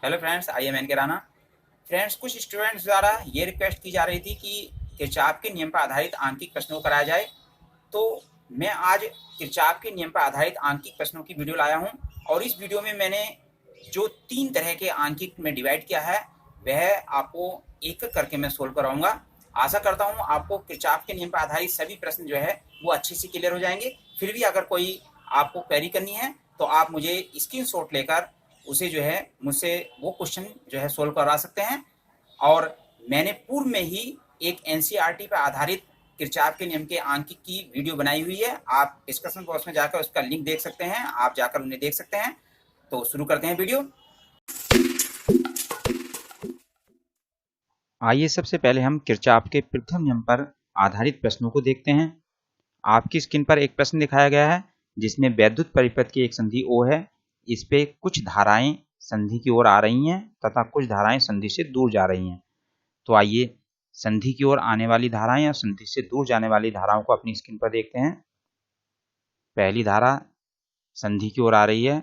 Hello friends, I am N K Rana. Friends, कुछ students द्वारा ये रिक्वेस्ट की जा रही थी कि किरचॉफ के नियम पर आधारित आंकिक प्रश्नों को कराया जाए। तो मैं आज किरचॉफ के नियम पर आधारित आंकिक प्रश्नों की वीडियो लाया हूं और इस वीडियो में मैंने जो 3 तरह के आंकिक में डिवाइड किया है वह आपको एक एक करके मैं सोल्व कराऊंगा। आशा करता हूं आपको किरचॉफ के नियम पर आधारित सभी प्रश्न जो है वो अच्छे से क्लियर हो जाएंगे। फिर भी अगर कोई आपको क्वेरी करनी है तो आप मुझे स्क्रीनशॉट लेकर उसे जो है मुझसे वो क्वेश्चन जो है सोल्व करवा सकते हैं। और मैंने पूर्व में ही एक एनसीईआरटी पर आधारित किरचॉफ के नियम के आंकिक की वीडियो बनाई हुई है। आप डिस्कशन बॉक्स में जाकर उसका लिंक देख सकते हैं, आप जाकर उन्हें देख सकते हैं। तो शुरू करते हैं वीडियो। आइए सबसे पहले हम किरचॉफ के प्रथम नियम पर आधारित प्रश्नों को देखते हैं। आपकी स्क्रीन पर एक प्रश्न दिखाया गया है जिसमें वैद्युत परिपथ की एक संधि O है। इस पे कुछ धाराएं संधि की ओर आ रही हैं तथा कुछ धाराएं संधि से दूर जा रही हैं। तो आइए संधि की ओर आने वाली धाराएं और संधि से दूर जाने वाली धाराओं को अपनी स्क्रीन पर देखते हैं। पहली धारा संधि की ओर आ रही है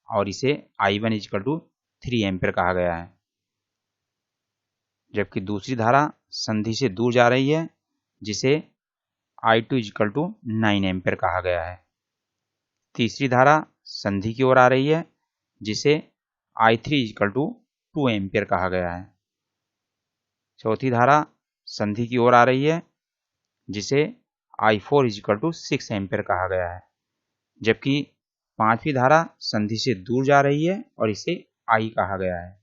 और इसे I1 = 3 एम्पीयर कहा गया है, जबकि दूसरी धारा संधि से दूर जा रही है जिसे I2 = 9 एम्पीयर कहा गया है। तीसरी धारा संधि की ओर आ रही है जिसे I3 = 2 एम्पीयर कहा गया है। चौथी धारा संधि की ओर आ रही है जिसे I4 = 6 एम्पीयर कहा गया है, जबकि पांचवी धारा संधि से दूर जा रही है और इसे I कहा गया है।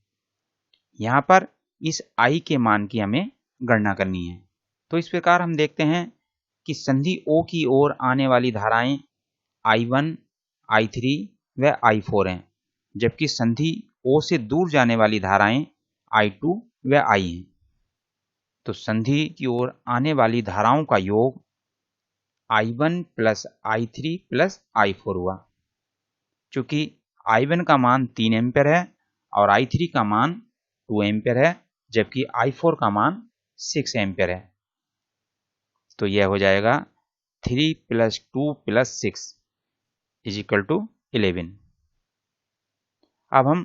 यहाँ पर इस I के मान की हमें गणना करनी है। तो इस प्रकार हम देखते हैं कि संधि O की ओर आने वाली धाराएं I1, I3 व I4 हैं, जबकि संधि O से दूर जाने वाली धाराएं I2 व I हैं। तो संधि की ओर आने वाली धाराओं का योग I1 + I3 + I4 हुआ। चूंकि I1 का मान 3 एम्पीयर है और I3 का मान 2 एम्पीयर है, जबकि I4 का मान 6 एम्पीयर है। तो यह हो जाएगा 3 + 2 + 6 = 11। अब हम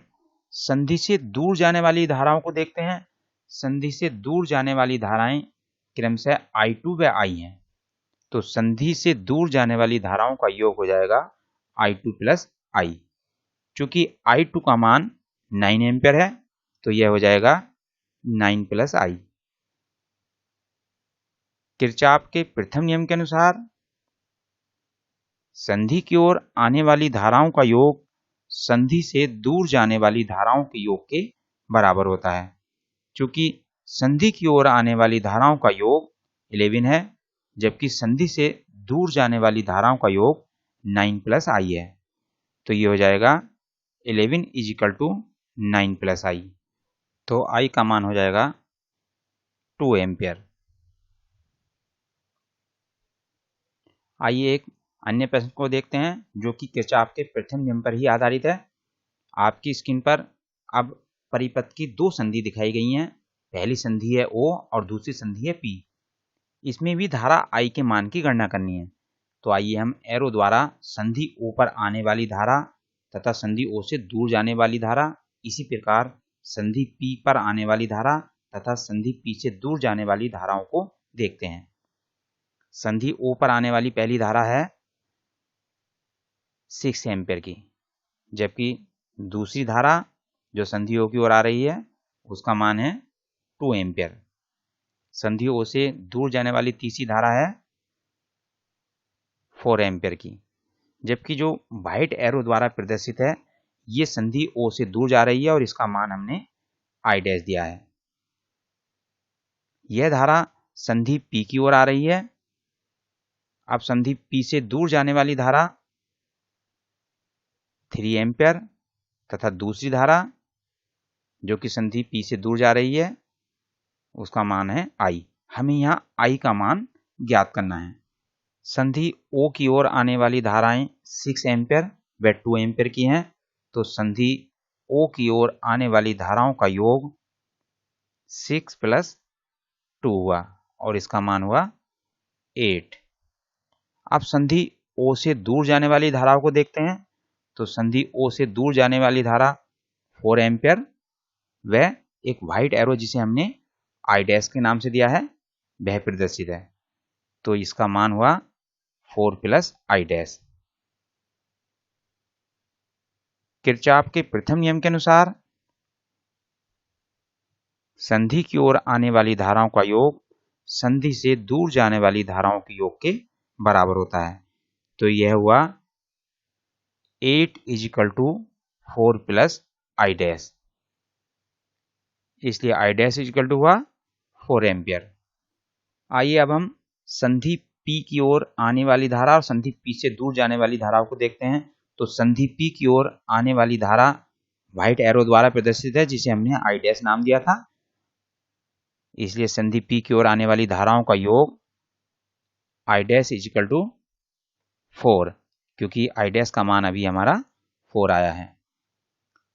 संधि से दूर जाने वाली धाराओं को देखते हैं। संधि से दूर जाने वाली धाराएं क्रमशः I2 व I हैं। तो संधि से दूर जाने वाली धाराओं का योग हो जाएगा I2 + I। चूंकि I2 का मान 9 एम्पीयर है तो यह हो जाएगा 9 + I। किरचॉफ के प्रथम नियम के अनुसार संधि की ओर आने वाली धाराओं का योग संधि से दूर जाने वाली धाराओं के योग के बराबर होता है। चूंकि संधि की ओर आने वाली धाराओं का योग 11 है, जबकि संधि से दूर जाने वाली धाराओं का योग 9 + I है। तो ये हो जाएगा 11 = 9 + I। तो I का मान हो जाएगा 2 एम्पीयर। आइए एक अन्य प्रश्न को देखते हैं जो कि किरचॉफ के प्रथम नियम पर ही आधारित है। आपकी स्क्रीन पर अब परिपथ की 2 संधि दिखाई गई हैं। पहली संधि है O और दूसरी संधि है P। इसमें भी धारा I के मान की गणना करनी है। तो आइए हम एरो द्वारा संधि O पर आने वाली धारा तथा संधि O से दूर जाने वाली धारा, इसी प्रकार संधि P पर आने वाली धारा तथा संधि P से दूर जाने वाली धाराओं को देखते हैं। संधि O पर आने वाली पहली धारा है 6 एम्पीयर की, जबकि दूसरी धारा जो संधि O की ओर आ रही है उसका मान है 2 एम्पीयर। संधि O से दूर जाने वाली तीसरी धारा है 4 एम्पीयर की, जबकि जो व्हाइट एरो द्वारा प्रदर्शित है ये संधि O से दूर जा रही है और इसका मान हमने I' दिया है। यह धारा संधि P की ओर आ रही है। अब संधि P से दूर जाने वाली धारा 3 एम्पीयर तथा दूसरी धारा जो कि संधि P से दूर जा रही है उसका मान है I। हमें यहाँ I का मान ज्ञात करना है। संधि O की ओर आने वाली धाराएं 6 एम्पीयर व 2 एम्पीयर की हैं। तो संधि O की ओर आने वाली धाराओं का योग 6 + 2 हुआ और इसका मान हुआ 8। अब संधि O से दूर जाने वाली धाराओं को देखते हैं। तो संधि O से दूर जाने वाली धारा 4 एम्पीयर वह एक व्हाइट एरो जिसे हमने आई डैश के नाम से दिया है वह प्रदर्शित है। तो इसका मान हुआ 4 प्लस आई डैश। किरचॉफ के प्रथम नियम के अनुसार संधि की ओर आने वाली धाराओं का योग संधि से दूर जाने वाली धाराओं के योग के बराबर होता है। तो यह हुआ 8 is equal to 4 plus I dash, इसलिए आई डैश इजिकल टू हुआ 4 एम्पियर। आइए अब हम संधि P की ओर आने वाली धारा और संधि P से दूर जाने वाली धाराओं को देखते हैं। तो संधि P की ओर आने वाली धारा व्हाइट एरो द्वारा प्रदर्शित है जिसे हमने आई डैश नाम दिया था, इसलिए संधि P की ओर आने वाली धाराओं का योग आई डैश इजिकल टू 4, क्योंकि आई डैश का मान अभी हमारा 4 आया है।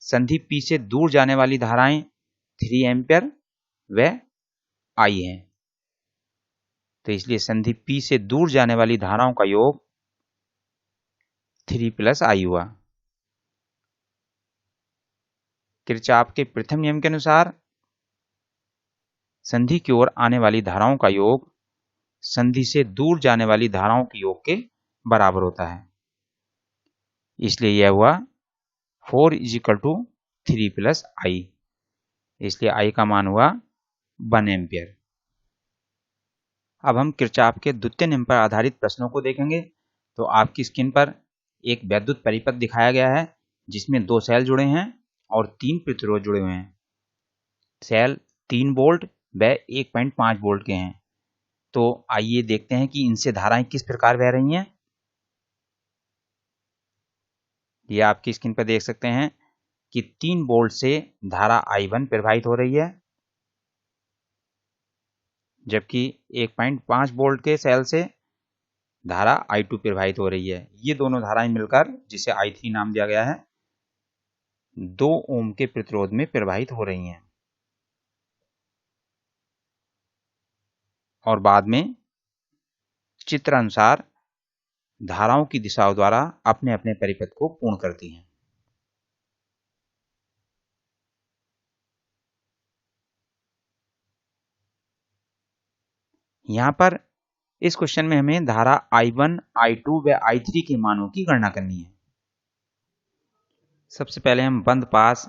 संधि P से दूर जाने वाली धाराएं 3 एम्पियर व I हैं, तो इसलिए संधि P से दूर जाने वाली धाराओं का योग 3 प्लस I हुआ। किरचॉफ के प्रथम नियम के अनुसार संधि की ओर आने वाली धाराओं का योग संधि से दूर जाने वाली धाराओं के योग के बराबर होता है, इसलिए यह हुआ 4 इजिकल टू 3 प्लस I, इसलिए I का मान हुआ 1 एम्पियर। अब हम किरचॉफ के द्वितीय नियम पर आधारित प्रश्नों को देखेंगे। तो आपकी स्क्रीन पर एक वैद्युत परिपथ दिखाया गया है जिसमें 2 सेल जुड़े हैं और 3 प्रतिरोध जुड़े हुए हैं। सेल 3 वोल्ट व 1.5 वोल्ट के हैं। तो आइए देखते हैं कि इनसे धाराएं किस प्रकार बह रही हैं। ये आपकी स्क्रीन पर देख सकते हैं कि 3 वोल्ट से धारा I1 प्रवाहित हो रही है, जबकि 1.5 वोल्ट के सेल से धारा I2 प्रवाहित हो रही है। ये दोनों धाराएं मिलकर, जिसे I3 नाम दिया गया है, 2 ओम के प्रतिरोध में प्रवाहित हो रही हैं और बाद में चित्र अनुसार धाराओं की दिशाओं द्वारा अपने अपने परिपथ को पूर्ण करती हैं। यहां पर इस क्वेश्चन में हमें धारा I1, I2 व I3 के मानों की गणना करनी है। सबसे पहले हम बंद पास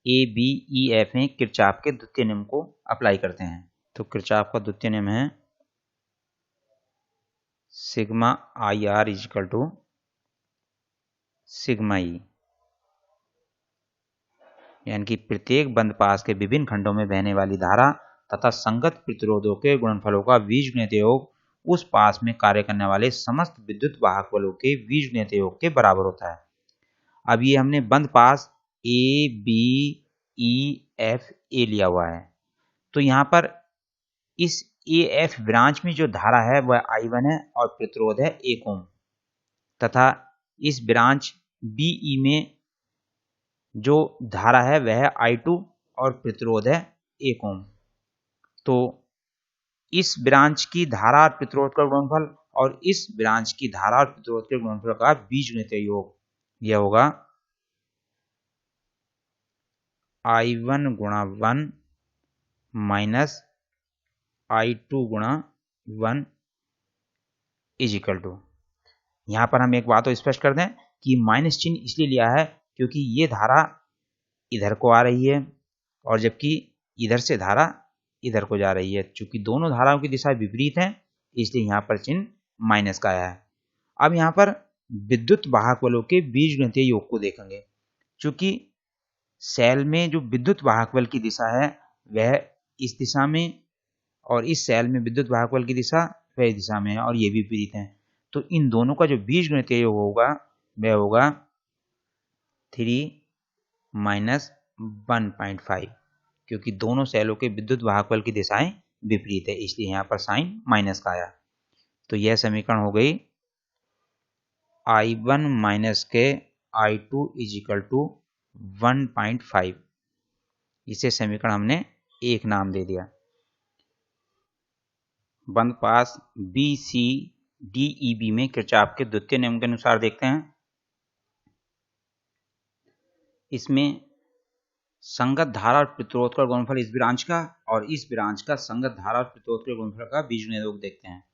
A, B, E, F में किरचॉफ के द्वितीय नियम को अप्लाई करते हैं। तो किरचॉफ का द्वितीय नियम है sigma IR is equal to sigma E, यानी कि प्रत्येक बंद पास के विभिन्न खंडों में बहने वाली धारा तथा संगत प्रतिरोधों के गुणनफलों का बीजगणित योग उस पास में कार्य करने वाले समस्त विद्युत वाहक बलों के बीजगणित योग के बराबर होता है। अब ये हमने बंद पास A, B, E, F, A लिया हुआ है। तो यहाँ पर इस AF ब्रांच में जो धारा है वह I1 है और प्रतिरोध है 1 ओम, तथा इस ब्रांच BE में जो धारा है वह है I2 और प्रतिरोध है 1 ओम। तो इस ब्रांच की धारा और प्रतिरोध का गुणनफल और इस ब्रांच की धारा और प्रतिरोध के गुणनफल का बीजगणित योग यह होगा I1 गुणा 1 माइनस I2 गुणा 1 इजिकल टू। यहां पर हम एक बात तो स्पष्ट कर दें कि माइनस चिन्ह इसलिए लिया है क्योंकि ये धारा इधर को आ रही है और जबकि इधर से धारा इधर को जा रही है। चूंकि दोनों धाराओं की दिशा विपरीत है, इसलिए यहां पर चिन्ह माइनस का आया है। अब यहां पर विद्युत वाहक बलों के बीजगणितीय योग को देखेंगे। चूंकि सेल में जो विद्युत वाहक बल की दिशा है वह इस दिशा में और इस सेल में विद्युत वाहक बल की दिशा वह दिशा में है और ये विपरीत है। तो इन दोनों का जो बीजगणितीय योग होगा वह होगा 3 माइनस 1.5, क्योंकि दोनों सेलों के विद्युत वाहक बल की दिशाएं विपरीत है, इसलिए यहां पर साइन माइनस का आया। तो यह समीकरण हो गई I1 माइनस के I2 इजिकल टू 1.5। इसे समीकरण हमने 1 नाम दे दिया। बंद पास BCDEB में किरचॉफ के द्वितीय नियम के अनुसार देखते हैं। इसमें संगत धारा और प्रतिरोध का गुणनफल इस ब्रांच का और इस ब्रांच का संगत धारा और प्रतिरोध के गुणनफल का बीजगणित योग देखते हैं।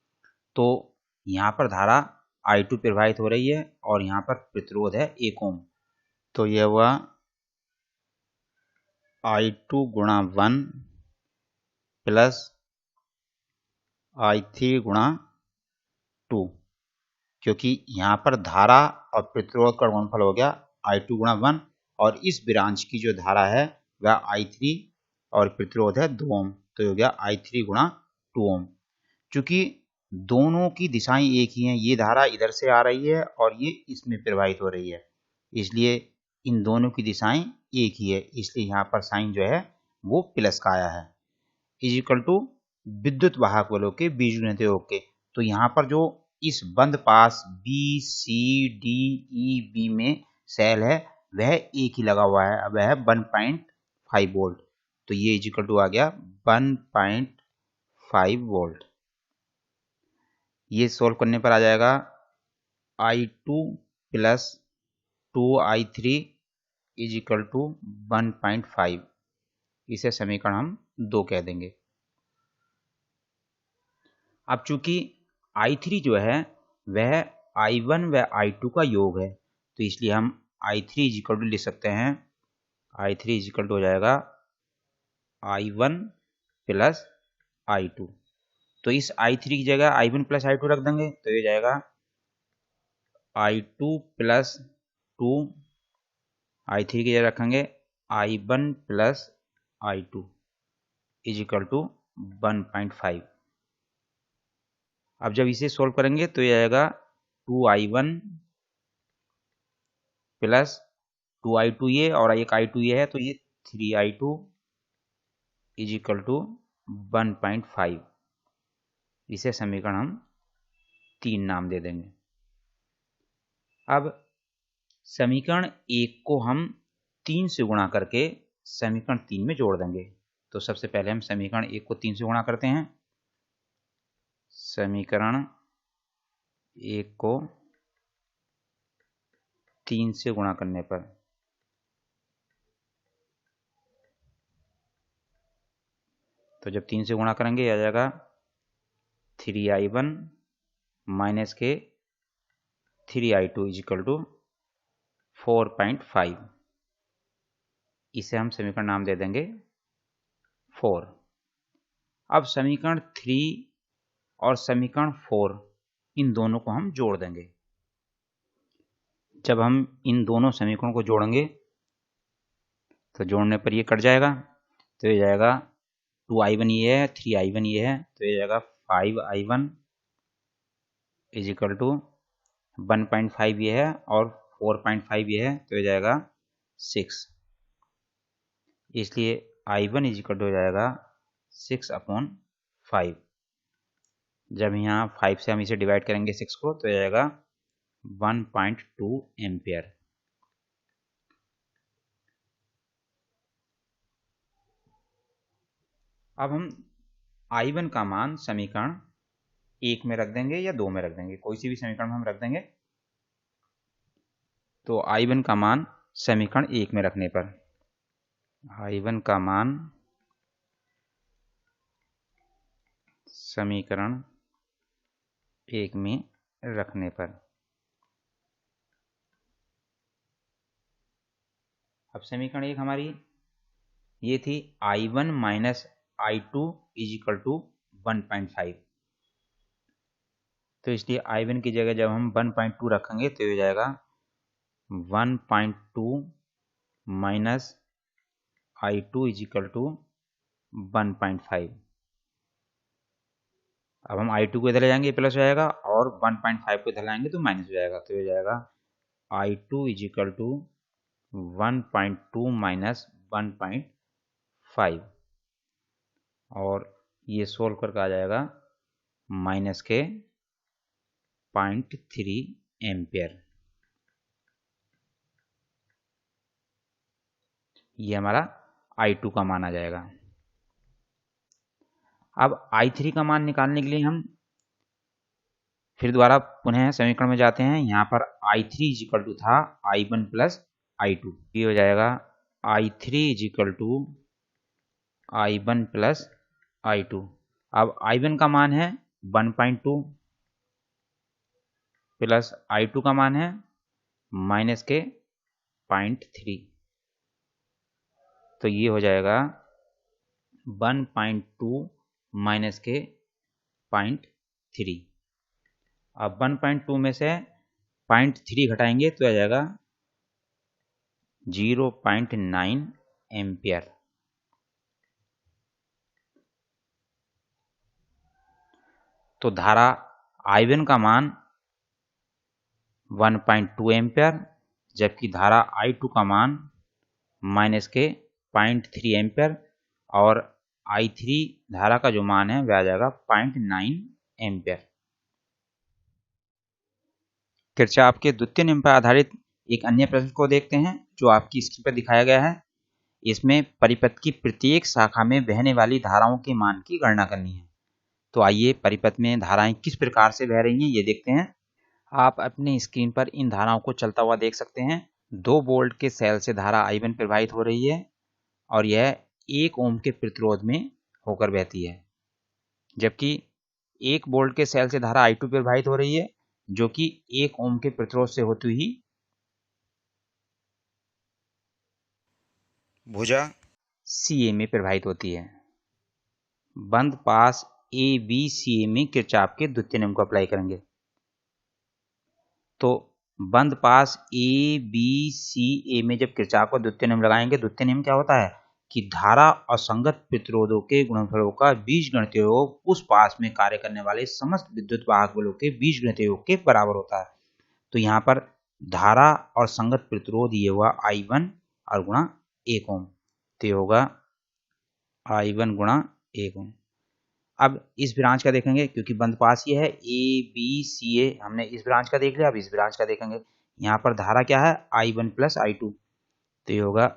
तो यहाँ पर धारा I2 प्रवाहित हो रही है और यहाँ पर प्रतिरोध है 1 ओम। तो यह हुआ I2 गुणा 1 प्लस I3 गुणा 2, क्योंकि यहाँ पर धारा और प्रतिरोध का गुणनफल हो गया I2 गुणा 1 और इस ब्रांच की जो धारा है वह I3 और प्रतिरोध है 2 ओम, तो हो गया I3 गुणा 2 ओम। चूंकि दोनों की दिशाएं एक ही हैं, ये धारा इधर से आ रही है और ये इसमें प्रवाहित हो रही है, इसलिए इन दोनों की दिशाएं एक ही है, इसलिए यहाँ पर साइन जो है वो प्लस का आया है। इज इक्वल टू विद्युत वाहक बलों के बीजगणित योग के। तो यहाँ पर जो इस बंद पास B C D E B में सेल है वह एक ही लगा हुआ है, वह है 1.5 वोल्ट, तो ये इज इक्वल टू आ गया 1.5 वोल्ट। ये सोल्व करने पर आ जाएगा I2 plus 2I3 is equal to 1.5। इसे समीकरण हम 2 कह देंगे। अब चूंकि I3 जो है वह I1 व I2 का योग है, तो इसलिए हम I3 इज इक्वल टू लिख सकते हैं, I3 इज इक्वल टू हो जाएगा I1 प्लस I2। तो इस I3 की जगह I1 प्लस I2 रख देंगे, तो ये जाएगा I2 प्लस 2, I3 की जगह रखेंगे I1 plus I2 is equal to 1.5। अब जब इसे सोल्व करेंगे तो ये आएगा 2I1 प्लस 2I2 ये और एक I2 ये है, तो ये 3I2 इज इक्वल टू 1.5। इसे समीकरण हम 3 नाम दे देंगे। अब समीकरण 1 को हम 3 से गुणा करके समीकरण 3 में जोड़ देंगे। तो सबसे पहले हम समीकरण 1 को 3 से गुणा करते हैं। समीकरण 1 को 3 से गुणा करने पर तो जब 3 से गुणा करेंगे आ जाएगा 3I1 माइनस के 3I2 इज इक्वल टू 4.5। इसे हम समीकरण नाम दे देंगे 4। अब समीकरण 3 और समीकरण 4 इन दोनों को हम जोड़ देंगे। जब हम इन दोनों समीकरणों को जोड़ेंगे तो जोड़ने पर ये कट जाएगा, तो ये जाएगा 2I1 ये है, 3I1 ये है, तो ये जाएगा 5I1 इज इक्वल टू 1.5 ये है और 4.5 ये है, तो ये जाएगा 6। इसलिए I1 इज इक्वल टू हो जाएगा 6/5। जब यहाँ 5 से हम इसे डिवाइड करेंगे 6 को, तो ये जाएगा 1.2 एम्पियर। अब हम I1 का मान समीकरण 1 में रख देंगे या 2 में रख देंगे, कोई सी भी समीकरण में हम रख देंगे। तो I1 का मान समीकरण 1 में रखने पर I1 का मान समीकरण 1 में रखने पर, अब समीकरण 1 हमारी ये थी I1 minus I2 is equal to 1.5। तो इसलिए I1 की जगह जब हम 1.2 रखेंगे तो ये हो जाएगा 1.2 minus I2 is equal to 1.5। अब हम I2 को इधर ले जाएंगे प्लस हो जाएगा और 1.5 को इधर लाएंगे तो माइनस हो जाएगा, तो ये हो जाएगा I2 is equal to 1.2 minus 1.5 और ये सोल्व करके आ जाएगा माइनस के 0.3 एम्पियर। ये हमारा I2 का मान आ जाएगा। अब I3 का मान निकालने के लिए हम फिर दोबारा पुनः समीकरण में जाते हैं। यहाँ पर I3 इज इक्वल टू था I1 प्लस I2, ये हो जाएगा I3 is equal to I1 plus I2। अब I1 का मान है 1.2 प्लस I2 का मान है माइनस के 0.3, तो ये हो जाएगा 1.2 माइनस के 0.3। अब 1.2 में से 0.3 घटाएंगे तो आ जाएगा 0.9 एम्पियर। तो धारा I1 का मान 1.2 एम्पियर, जबकि धारा I2 का मान माइनस के 0.3 एम्पियर, और I3 धारा का जो मान है वह आ जाएगा 0.9 एम्पियर। किरचॉफ के द्वितीय नियम पर आधारित एक अन्य प्रश्न को देखते हैं जो आपकी स्क्रीन पर दिखाया गया है। इसमें परिपथ की प्रत्येक शाखा में बहने वाली धाराओं के मान की गणना करनी है। तो आइए परिपथ में धाराएं किस प्रकार से बह रही हैं ये देखते हैं। आप अपनी स्क्रीन पर इन धाराओं को चलता हुआ देख सकते हैं। 2 वोल्ट के सेल से धारा I1 प्रवाहित हो रही है और यह 1 ओम के प्रतिरोध में होकर बहती है, जबकि 1 वोल्ट के सेल से धारा I2 प्रवाहित हो रही है जो कि 1 ओम के प्रतिरोध से होती हुई भुजा CA में प्रवाहित होती है। बंद पास ABCA में किरचॉफ के द्वितीय नियम को अप्लाई करेंगे। तो बंद पास ABCA में जब किरचॉफ का द्वितीय नियम लगाएंगे, द्वितीय नियम क्या होता है कि धारा और संगत प्रतिरोधों के गुणनफलों का बीजगणितीय योग उस पास में कार्य करने वाले समस्त विद्युत वाहक बलों के बीजगणितीय योग के बराबर होता है। तो यहाँ पर धारा और संगत प्रतिरोध ये हुआ I1 और गुणा 1 ओम, तो ये होगा I1 गुणा 1 ओम। अब इस ब्रांच का देखेंगे, क्योंकि बंद पास ये है ABCA, हमने इस ब्रांच का देख लिया, अब इस ब्रांच का देखेंगे। यहाँ पर धारा क्या है I1 प्लस I2, तो ये होगा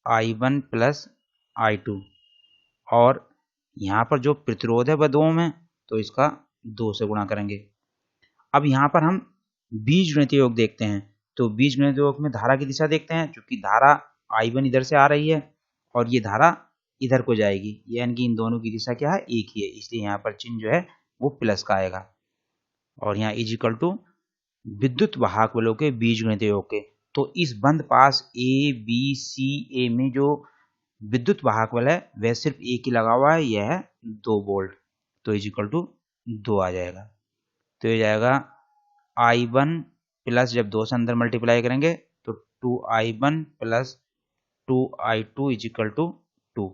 I1 प्लस I2, और यहाँ पर जो प्रतिरोध है वह 2 ओम है, तो इसका 2 से गुणा करेंगे। अब यहाँ पर हम बीजगणितीय योग देखते हैं, तो बीजगणितीय योग में धारा की दिशा देखते हैं। चूंकि धारा I1 इधर से आ रही है और ये धारा इधर को जाएगी, यानी कि इन दोनों की दिशा क्या है एक ही है, इसलिए यहाँ पर चिन्ह जो है वो प्लस का आएगा। और यहाँ इज इक्वल टू विद्युत वाहक बलों के बीजगणितीय योग के। तो इस बंद पास ABCA में जो विद्युत वाहक बल है वह सिर्फ एक ही लगा हुआ है, यह है 2 वोल्ट, तो इज इक्वल टू 2 आ जाएगा। तो ये जाएगा I1 प्लस, जब 2 से अंदर मल्टीप्लाई करेंगे तो 2I1 plus 2I2 is equal to 2।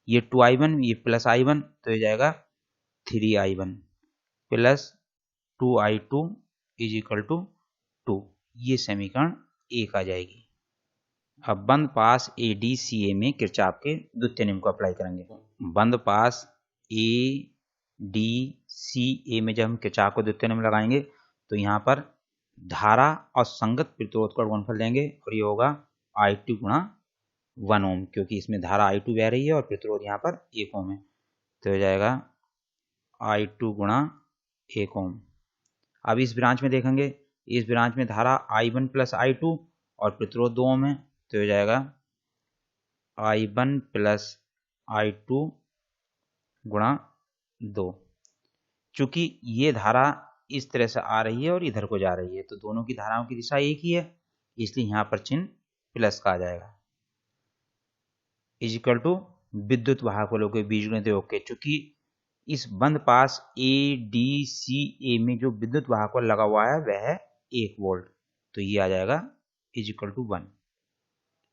ये 2I1 ये प्लस I1, तो ये जाएगा 3I1 plus 2I2 is equal to 2। ये समीकरण 1 आ जाएगी। अब बंद पास ADCA में किरचॉफ के द्वितीय नियम को अप्लाई करेंगे। बंद पास ADCA में जब हम किरचॉफ को द्वितीय नियम लगाएंगे तो यहाँ पर धारा और संगत प्रतिरोध का गुणनफल लेंगे और ये होगा I2 गुणा 1 ओम, क्योंकि इसमें धारा I2 बह रही है और प्रतिरोध यहाँ पर 1 ओम है, तो हो जाएगा I2 गुणा 1 ओम। अब इस ब्रांच में देखेंगे, इस ब्रांच में धारा I1 प्लस I2 और प्रतिरोध 2 ओम है, तो हो जाएगा I1 प्लस I2 गुणा 2। चूंकि ये धारा इस तरह से आ रही है और इधर को जा रही है, तो दोनों की धाराओं की दिशा एक ही है, इसलिए यहाँ पर चिन्ह प्लस का आ जाएगा। इज इक्वल टू विद्युत वाहक बलों के बीजगणितीय योग के। चूंकि इस बंद पास ADCA में जो विद्युत वाहक बल लगा हुआ है वह है 1 वोल्ट, तो ये आ जाएगा इज इक्वल टू 1।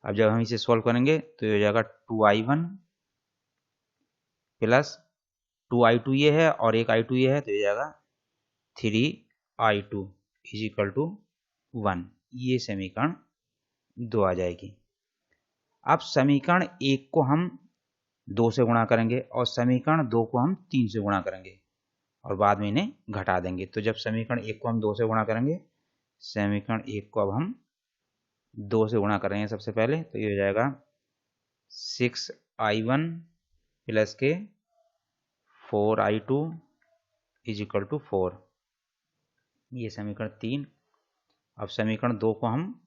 अब जब हम इसे सॉल्व करेंगे तो ये हो जाएगा 2I1 प्लस 2I2 ये है और 1 I2 ये है, तो ये जाएगा 3I2 इज इक्वल टू 1। ये समीकरण 2 आ जाएगी। अब समीकरण 1 को हम 2 से गुणा करेंगे और समीकरण 2 को हम 3 से गुणा करेंगे और बाद में इन्हें घटा देंगे। तो जब समीकरण 1 को हम 2 से गुणा करेंगे, समीकरण 1 को अब हम 2 से गुणा करेंगे सबसे पहले, तो ये हो जाएगा 6I1 प्लस के 4I2 इज इक्वल टू 4। ये समीकरण 3। अब समीकरण 2 को हम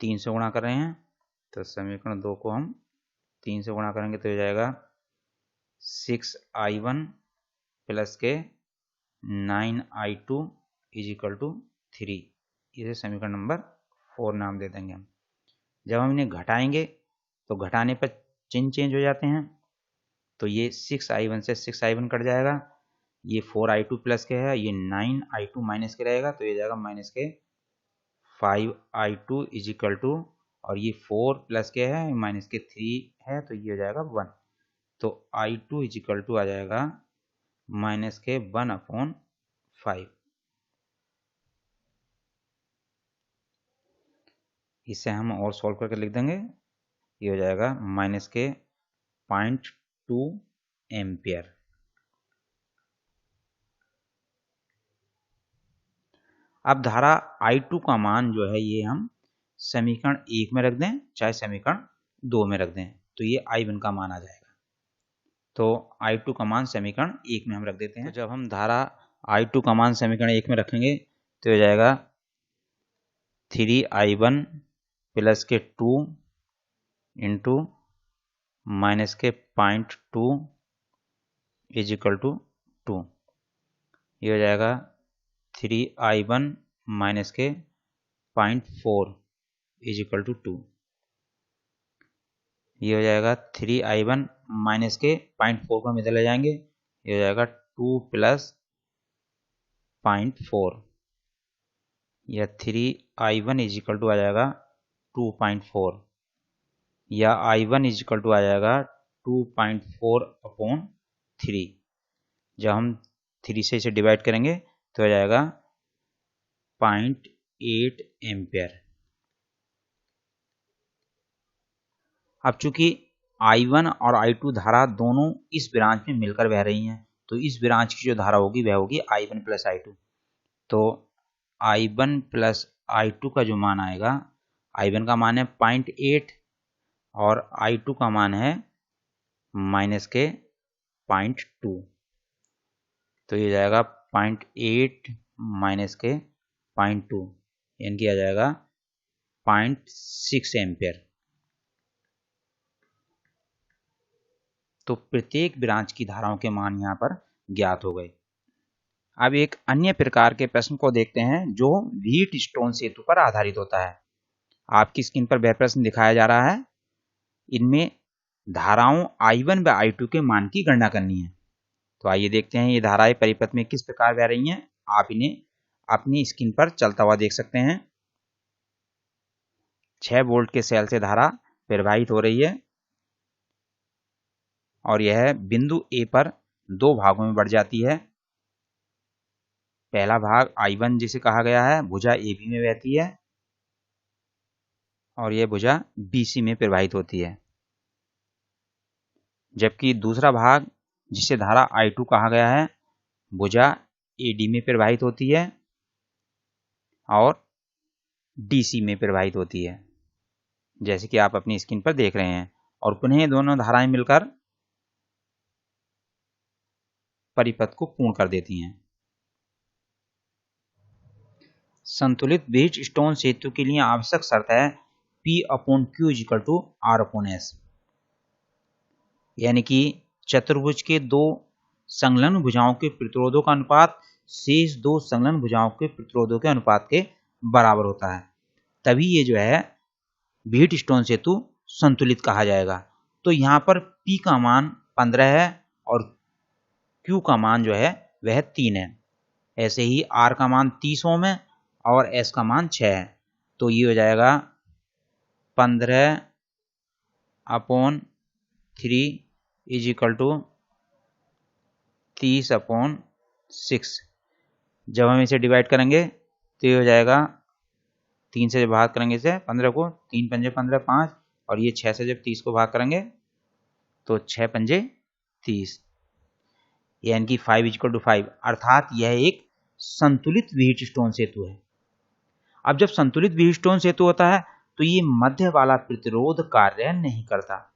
3 से गुणा कर रहे हैं, तो समीकरण 2 को हम 3 से गुणा करेंगे तो हो जाएगा 6i1 प्लस के 9i2 इज इक्वल टू 3। इसे समीकरण नंबर 4 नाम दे देंगे हम। जब हम इन्हें घटाएंगे तो घटाने पर चिन्ह चेंज हो जाते हैं, तो ये 6i1 से 6i1 कट जाएगा, ये 4i2 प्लस के है, ये 9i2 माइनस के रहेगा, तो ये जाएगा माइनस के 5i2 इज इक्वल टू, और ये 4 प्लस के है माइनस के 3 है, तो ये हो जाएगा 1। तो i2 इज इक्वल टू आ जाएगा माइनस के 1/5। इसे हम और सॉल्व करके लिख देंगे, ये हो जाएगा माइनस के 0.2 एम्पियर। अब धारा I2 का मान जो है ये हम समीकरण 1 में रख दें चाहे समीकरण 2 में रख दें, तो ये I1 का मान आ जाएगा। तो I2 का मान समीकरण 1 में हम रख देते हैं। तो जब हम धारा I2 का मान समीकरण 1 में रखेंगे तो हो जाएगा 3I1 प्लस के 2 इंटू माइनस के 0.2 इज इक्वल टू 2। ये हो जाएगा 3I1 माइनस के 0.4 इज इक्वल टू 2। ये हो जाएगा 3I1 माइनस के 0.4 को हम इधर ले जाएंगे, ये हो जाएगा 2 प्लस 0.4, या 3I1 इज इक्वल टू आ जाएगा 2.4, या I1 इज इक्वल टू आ जाएगा 2.4/3। जब हम 3 से इसे डिवाइड करेंगे तो हो जाएगा 0.8 एम्पियर। अब चूंकि I1 और I2 धारा दोनों इस ब्रांच में मिलकर बह रही हैं, तो इस ब्रांच की जो धारा होगी वह होगी I1 प्लस I2। तो I1 प्लस I2 का जो मान आएगा, I1 का मान है 0.8 और I2 का मान है माइनस के 0.2, तो ये जाएगा 0.8 माइनस के 0.2, यानी कि आ जाएगा 0.6 एम्पियर। तो प्रत्येक ब्रांच की धाराओं के मान यहाँ पर ज्ञात हो गए। अब एक अन्य प्रकार के प्रश्न को देखते हैं जो व्हीटस्टोन सेतु पर आधारित होता है। आपकी स्क्रीन पर वह प्रश्न दिखाया जा रहा है। इनमें धाराओं I1 व I2 के मान की गणना करनी है। तो आइए देखते हैं ये धाराएं परिपथ में किस प्रकार बह रही हैं। आप इन्हें अपनी स्क्रीन पर चलता हुआ देख सकते हैं। 6 वोल्ट के सेल से धारा प्रवाहित हो रही है और यह बिंदु A पर 2 भागों में बढ़ जाती है। पहला भाग I1 जिसे कहा गया है भुजा AB में बहती है और यह भुजा BC में प्रवाहित होती है, जबकि दूसरा भाग जिसे धारा I2 कहा गया है भुजा AD में प्रवाहित होती है और DC में प्रवाहित होती है, जैसे कि आप अपनी स्क्रीन पर देख रहे हैं। और पुनः ये दोनों धाराएं मिलकर परिपथ को पूर्ण कर देती हैं। संतुलित व्हीटस्टोन सेतु के लिए आवश्यक शर्त है P/Q = R/S, यानी कि चतुर्भुज के 2 संलग्न भुजाओं के प्रतिरोधों का अनुपात शेष 2 संलग्न भुजाओं के प्रतिरोधों के अनुपात के बराबर होता है, तभी ये जो है व्हीटस्टोन सेतु संतुलित कहा जाएगा। तो यहाँ पर P का मान 15 है और Q का मान जो है वह 3 है। ऐसे ही R का मान 30 ओम है और S का मान 6 है। तो ये हो जाएगा 15/3 इज इक्वल टू 30/6। जब हम इसे डिवाइड करेंगे तो ये हो जाएगा 3 से जब भाग करेंगे इसे 15 को, 3 पंजे 15 5, और ये 6 से जब 30 को भाग करेंगे तो 6 पंजे 30, यानी कि 5 = 5, अर्थात यह एक संतुलित व्हीटस्टोन सेतु है। अब जब संतुलित व्हीटस्टोन सेतु होता है तो ये मध्य वाला प्रतिरोध कार्य नहीं करता,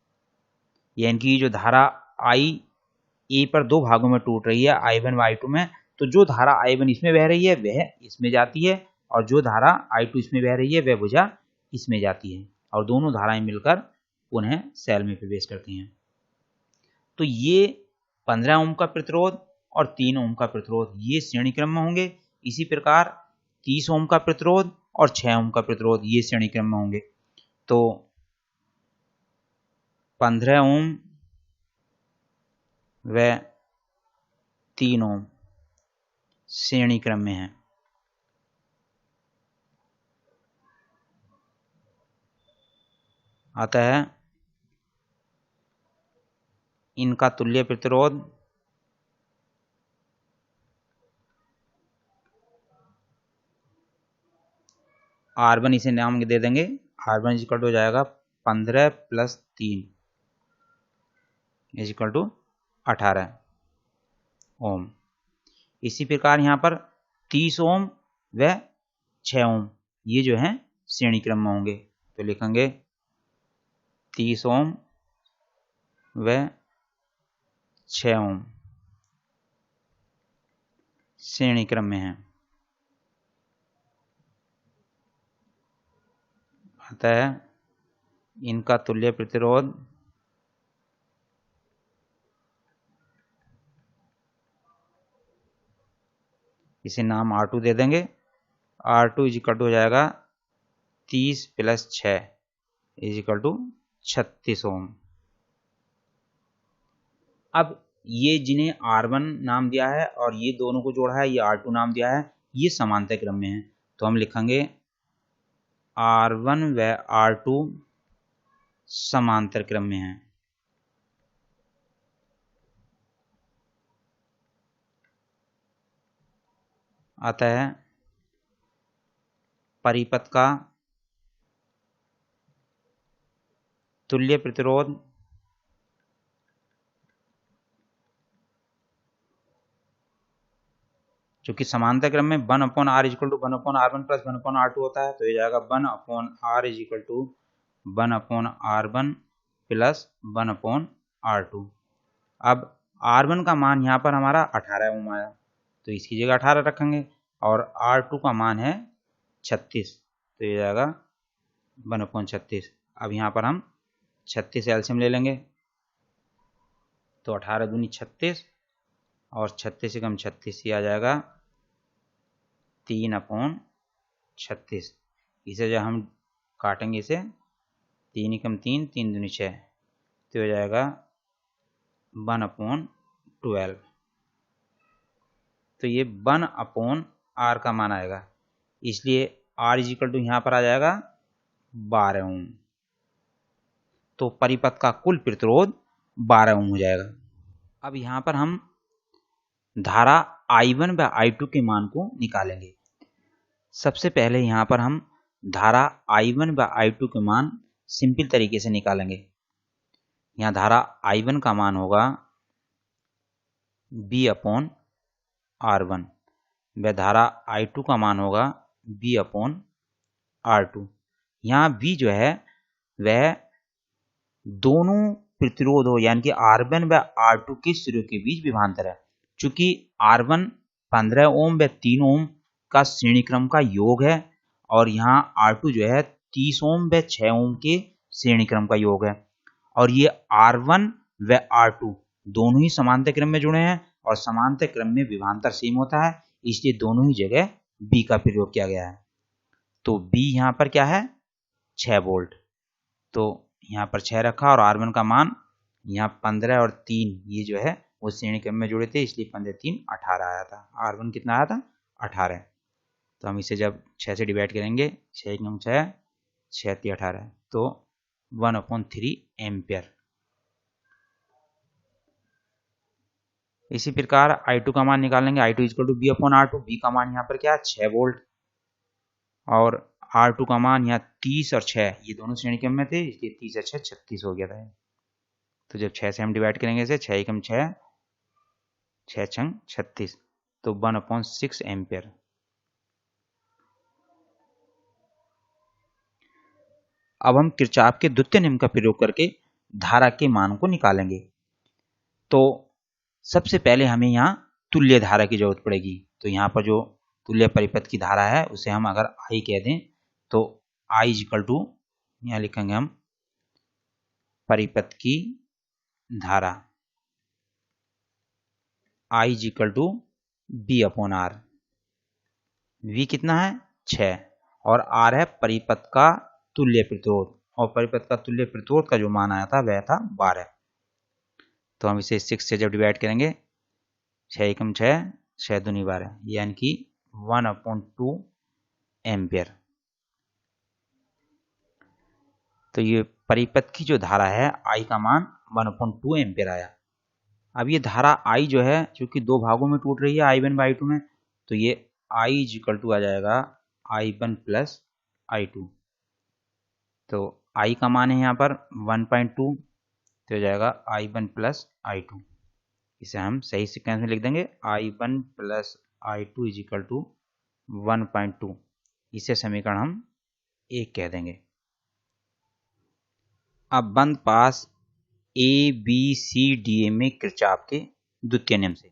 यानी कि जो धारा IA पर 2 भागों में टूट रही है I1 व I2 में, तो जो धारा I1 इसमें बह रही है वह इसमें जाती है और जो धारा I2 इसमें बह रही है वह भुजा इसमें जाती है। और दोनों धाराएं मिलकर पुनः सेल में प्रवेश करती हैं। तो ये 15 ओम का प्रतिरोध और 3 ओम का प्रतिरोध ये श्रेणी क्रम में होंगे। इसी प्रकार 30 ओम का प्रतिरोध और 6 ओम का प्रतिरोध ये श्रेणी क्रम में होंगे। तो 15 ओम व 3 ओम श्रेणी क्रम में है। अतः इनका तुल्य प्रतिरोध R1 इसे नाम दे देंगे। R1 इक्वल हो जाएगा 15 + 3 इक्वल टू 18 ओम। इसी प्रकार यहाँ पर 30 ओम व 6 ओम ये जो है श्रेणी क्रम में होंगे। तो लिखेंगे 30 ओम व 6 ओम श्रेणी क्रम में है। अतः इनका तुल्य प्रतिरोध इसे नाम R2 दे देंगे। R2 इक्वल टू हो जाएगा 30 + 6 इक्वल टू 36 ओम। अब ये जिन्हें R1 नाम दिया है और ये दोनों को जोड़ा है ये R2 नाम दिया है, ये समांतर क्रम में है। तो हम लिखेंगे R1 व R2 समांतर क्रम में है। अतः परिपथ का तुल्य प्रतिरोध चूंकि समांतर क्रम में 1/R equal to 1/R1 + 1/R2 होता है, तो ये जाएगा 1/R equal to 1/R1 + 1/R2। अब R1 का मान यहाँ पर हमारा 18 ओम आया, तो इसकी जगह 18 रखेंगे और R2 का मान है 36, तो ये जाएगा 1/36। अब यहाँ पर हम 36 एलसीएम ले लेंगे, तो 18 दूनी 36 और 36 एकम 36 ही आ जाएगा 3/36। इसे जब हम काटेंगे इसे 3 एकम 3 3 दूनी 6, तो हो जाएगा 1/12। तो ये 1/R का मान आएगा, इसलिए R इक्वल टू यहाँ पर आ जाएगा 12 ओम। तो परिपथ का कुल प्रतिरोध 12 ओम हो जाएगा। अब यहाँ पर हम धारा I1 व I2 के मान को निकालेंगे। सबसे पहले यहाँ पर हम धारा I1 व I2 के मान सिंपल तरीके से निकालेंगे। यहाँ धारा I1 का मान होगा B/R1 व धारा I2 का मान होगा B/R2। यहाँ B जो है वह दोनों प्रतिरोधों यानी कि R1 व R2 के सिरों के बीच विभवांतर है। चूंकि R1 15 ओम व 3 ओम का श्रेणी क्रम का योग है और यहाँ R2 जो है 30 ओम व 6 ओम के श्रेणी क्रम का योग है, और ये R1 व R2 दोनों ही समांतर क्रम में जुड़े हैं और समांतर क्रम में विभवांतर सेम होता है, इसलिए दोनों ही जगह B का प्रयोग किया गया है। तो B यहाँ पर क्या है 6 वोल्ट, तो यहाँ पर 6 रखा और R1 का मान यहाँ 15 और 3 ये जो है वो श्रेणी क्रम में जुड़े थे, इसलिए 15 3 18 आया था। R1 कितना आया था 18। तो हम इसे जब 6 से डिवाइड करेंगे 6 × 6 6 × 18, तो 1/3 एम्पियर। इसी प्रकार I2 का मान निकालेंगे। I2 equal to B/R2। B का मान यहाँ पर क्या है 6 वोल्ट और R2 का मान यहाँ 30 और 6 ये दोनों श्रेणी क्रम में थे, इसलिए 30 और 6 36 हो गया था। तो जब 6 से हम डिवाइड करेंगे इसे 6 × 6 6 × 36, तो 1/6 एम्पियर। अब हम किरचॉफ के द्वितीय नियम का प्रयोग करके धारा के मान को निकालेंगे। तो सबसे पहले हमें यहाँ तुल्य धारा की जरूरत पड़ेगी। तो यहाँ पर जो तुल्य परिपथ की धारा है उसे हम अगर I कह दें तो I इक्वल टू यहाँ लिखेंगे हम परिपथ की धारा I is equal to B upon R. V कितना है 6 और R है परिपथ का तुल्य प्रतिरोध, और परिपथ का तुल्य प्रतिरोध का जो मान आया था वह था 12। तो हम इसे 6 से जब डिवाइड करेंगे 6 एकम 6, 6 दूनी 12, यानी कि 1/2 एम्पियर। तो ये परिपथ की जो धारा है I का मान 1/2 एम्पियर आया। अब ये धारा I जो है क्योंकि दो भागों में टूट रही है I1 बाई I2 में, तो ये I इज इक्वल टू आ जाएगा I1 प्लस I2। तो I का मान है यहाँ पर 1.2, तो हो जाएगा I1 प्लस I2। इसे हम सही सीक्वेंस में लिख देंगे I1 plus I2 is equal to 1.2। इसे समीकरण हम 1 कह देंगे। अब बंद पास ABCDA में किरचॉफ के द्वितीय नियम से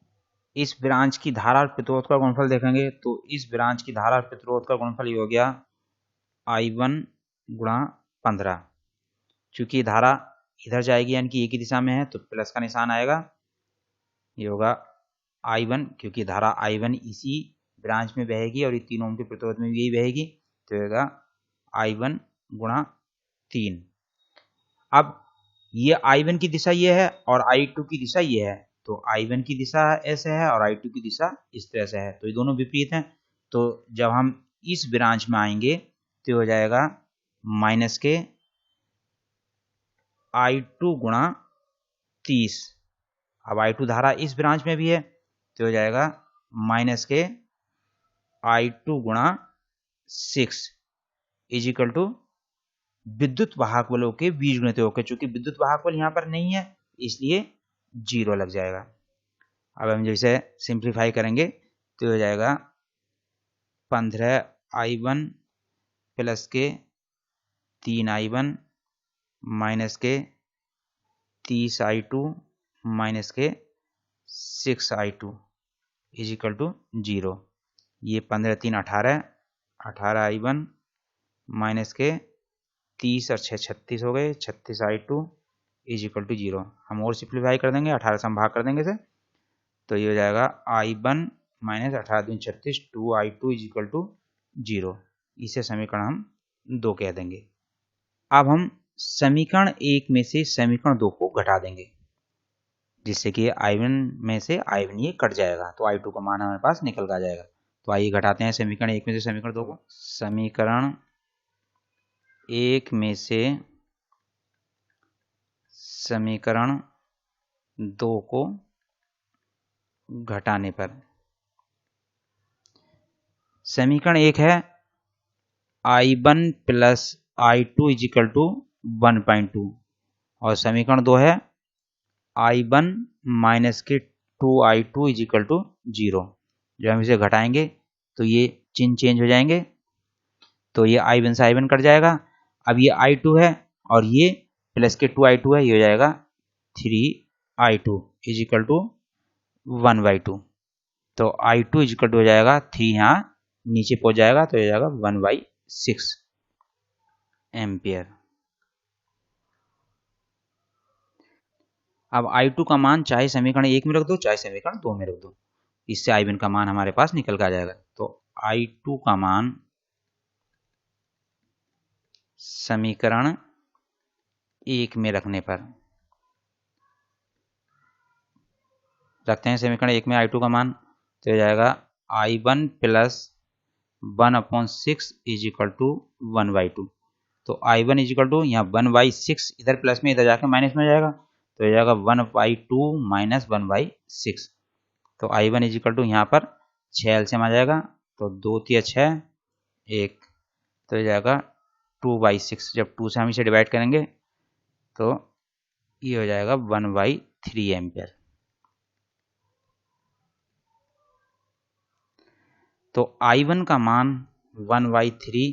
इस ब्रांच की धारा और प्रतिरोध का गुणनफल देखेंगे। तो इस ब्रांच की धारा और प्रतिरोध का गुणनफल ये हो गया I1 गुणा 15। चूंकि धारा इधर जाएगी यानी कि एक ही दिशा में है तो प्लस का निशान आएगा, ये होगा I1, क्योंकि धारा I1 इसी ब्रांच में बहेगी और ये 3 ओम के प्रतिरोध में भी यही बहेगी, तो होगा I1 गुणा 3। अब ये I1 की दिशा ये है और I2 की दिशा ये है, तो I1 की दिशा ऐसे है और I2 की दिशा इस तरह से है, तो ये दोनों विपरीत हैं। तो जब हम इस ब्रांच में आएंगे तो हो जाएगा माइनस के I2 गुणा 30। अब I2 धारा इस ब्रांच में भी है तो हो जाएगा माइनस के I2 गुणा 6 इज इक्वल टू विद्युत वाहक बलों के बीजगणित योग। चूंकि विद्युत वाहक बल यहाँ पर नहीं है इसलिए 0 लग जाएगा। अब हम जैसे सिंप्लीफाई करेंगे तो हो जाएगा 15I1 प्लस के 3I1 माइनस के 30I2 माइनस के 6I2 इज इक्वल टू 0। ये 15 3 18, 18I1 माइनस के 30 और 6 36 हो गए, 36I2 इज इक्वल टू 0। हम और सिंप्लीफाई कर देंगे, 18 से हम भाग कर देंगे इसे, तो ये हो जाएगा I1 माइनस 18 दूनी 36, 2I2 इज इक्वल टू 0। इसे समीकरण हम 2 कह देंगे। अब हम समीकरण 1 में से समीकरण 2 को घटा देंगे, जिससे कि I1 में से I1 ये कट जाएगा, तो I2 का मान हमारे पास निकल कर आ जाएगा। तो आइए घटाते हैं समीकरण 1 में से समीकरण 2 को। समीकरण 1 में से समीकरण 2 को घटाने पर समीकरण 1 है I1 plus I2 is equal to 1.2 और समीकरण 2 है I1 माइनस के 2I2 इज इक्वल टू 0। जब हम इसे घटाएंगे तो ये चिन्ह चेंज हो जाएंगे, तो ये I1 से I1 कट जाएगा। अब ये I2 है और ये प्लस के 2I2 है, ये हो जाएगा 3I2 इज इक्वल टू 1/2। तो I2 इज इक्वल टू हो जाएगा 3, यहाँ नीचे पहुंच जाएगा तो हो जाएगा 1/6 एम्पियर। अब I2 का मान चाहे समीकरण 1 में रख दो चाहे समीकरण 2 में रख दो, इससे I1 का मान हमारे पास निकल कर आ जाएगा। तो I2 का मान समीकरण 1 में रखने पर रखते हैं समीकरण 1 में I2 का मान, तो हो जाएगा I1 plus 1/6 is equal to 1/2। तो I1 इज इक्वल टू यहाँ 1/6 इधर प्लस में इधर जाके माइनस में हो जाएगा, तो हो जाएगा 1/2 माइनस 1/6। तो I1 इज इक्वल टू यहाँ पर 6 एलसीएम आ जाएगा, तो 2 3 6 1, तो हो जाएगा 2/6। जब 2 से हम इसे डिवाइड करेंगे तो ये हो जाएगा 1/3 एम्पियर। तो I1 का मान 1/3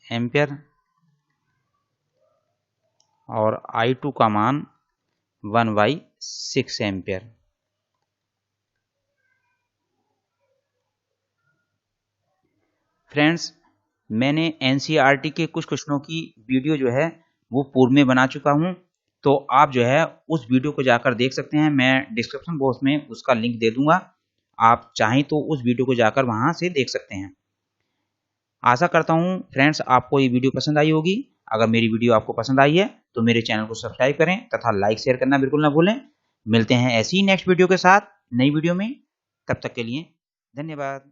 एम्पियर और I2 का मान 1/6 एम्पियर। फ्रेंड्स, मैंने एनसीईआरटी के कुछ क्वेश्चनों की वीडियो जो है वो पूर्व में बना चुका हूँ, तो आप जो है उस वीडियो को जाकर देख सकते हैं। मैं डिस्क्रिप्शन बॉक्स में उसका लिंक दे दूंगा, आप चाहें तो उस वीडियो को जाकर वहां से देख सकते हैं। आशा करता हूँ फ्रेंड्स आपको ये वीडियो पसंद आई होगी। अगर मेरी वीडियो आपको पसंद आई है तो मेरे चैनल को सब्सक्राइब करें तथा लाइक शेयर करना बिल्कुल ना भूलें। मिलते हैं ऐसी ही नेक्स्ट वीडियो के साथ नई वीडियो में, तब तक के लिए धन्यवाद।